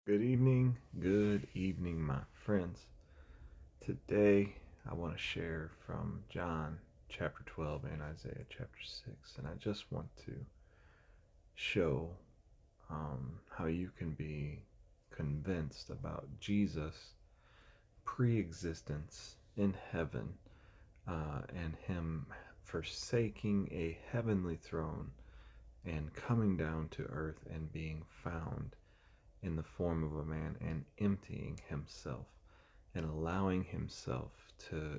Good evening, my friends. Today I want to share from John chapter 12 and Isaiah chapter 6, and I just want to show how you can be convinced about Jesus' pre existence in heaven and Him forsaking a heavenly throne and coming down to earth and being found in the form of a man and emptying himself and allowing himself to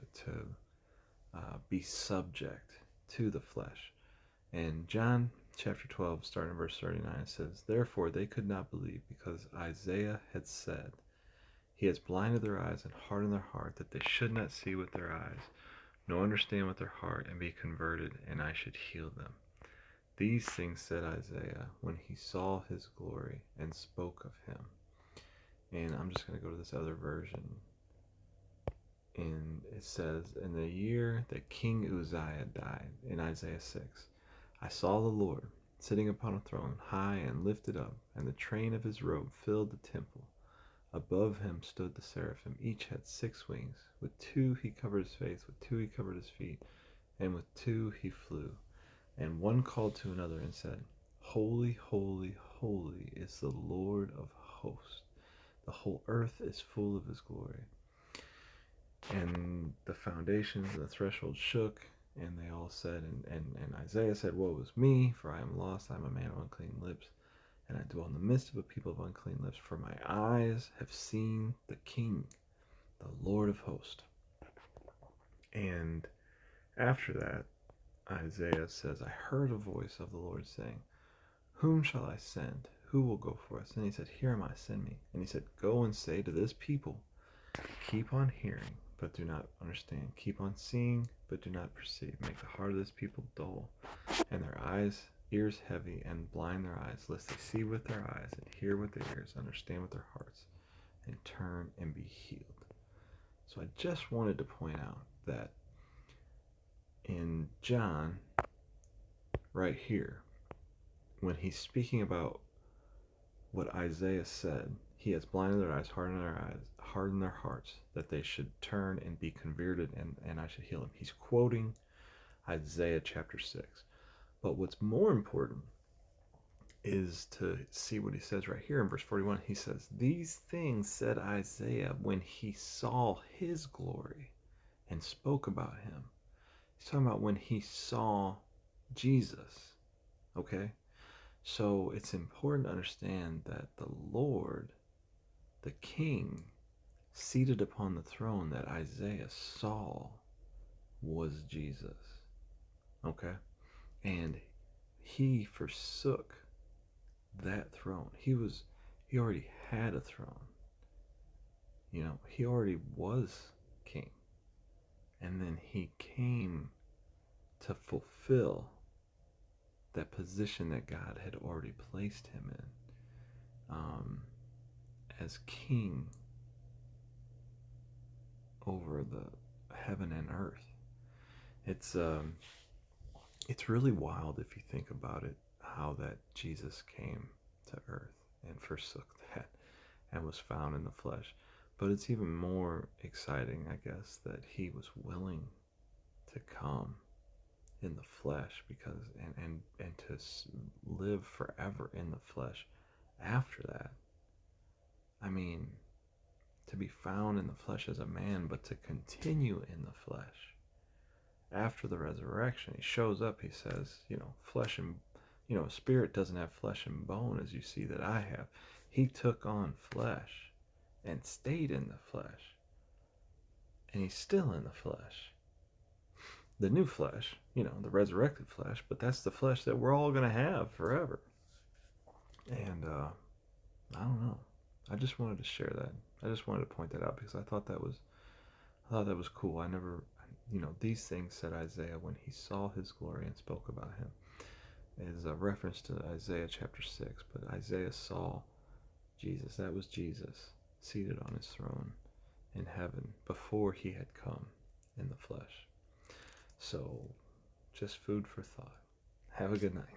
be subject to the flesh. And John chapter 12, starting in verse 39, says, "Therefore they could not believe, because Isaiah had said, He has blinded their eyes and hardened their heart, that they should not see with their eyes, nor understand with their heart, and be converted, and I should heal them. These things said Isaiah when he saw his glory and spoke of him." And I'm just going to go to this other version. And it says, "In the year that King Uzziah died," in Isaiah 6, "I saw the Lord sitting upon a throne, high and lifted up, and the train of his robe filled the temple. Above him stood the seraphim. Each had 6 wings. With 2 he covered his face, with 2 he covered his feet, and with 2 he flew. And one called to another and said, Holy, holy, holy is the Lord of hosts. The whole earth is full of his glory." And the foundations and the threshold shook, and they all said, and Isaiah said, "Woe is me, for I am lost. I am a man of unclean lips, and I dwell in the midst of a people of unclean lips, for my eyes have seen the King, the Lord of hosts." And after that, Isaiah says, "I heard a voice of the Lord saying, Whom shall I send? Who will go for us?" And he said, "Here am I, send me." And he said, "Go and say to this people, keep on hearing, but do not understand. Keep on seeing, but do not perceive. Make the heart of this people dull, and their ears heavy, and blind their eyes, lest they see with their eyes, and hear with their ears, understand with their hearts, and turn and be healed." So I just wanted to point out that in John, right here, when he's speaking about what Isaiah said, "He has blinded their eyes, hardened their hearts, that they should turn and be converted, and I should heal them." He's quoting Isaiah chapter 6. But what's more important is to see what he says right here in verse 41. He says, "These things said Isaiah when he saw his glory and spoke about him." He's talking about when he saw Jesus. Okay? So it's important to understand that the Lord, the King, seated upon the throne that Isaiah saw was Jesus. Okay? And he forsook that throne. He already had a throne. He already was king. And then he came to fulfill that position that God had already placed him in, as king over the heaven and earth. It's really wild if you think about it, how that Jesus came to earth and forsook that and was found in the flesh. But it's even more exciting, I guess, that he was willing to come in the flesh, because and to live forever in the flesh after that. I mean, to be found in the flesh as a man, but to continue in the flesh after the resurrection. He shows up, he says, flesh and, spirit doesn't have flesh and bone as you see that I have. He took on flesh and stayed in the flesh. And he's still in the flesh. The new flesh, the resurrected flesh, but that's the flesh that we're all going to have forever. And I don't know. I just wanted to share that. I just wanted to point that out because I thought that was cool. I never, these things said Isaiah when he saw his glory and spoke about him, is a reference to Isaiah chapter 6. But Isaiah saw Jesus. That was Jesus seated on his throne in heaven before he had come in the flesh. So, just food for thought. Have a good night.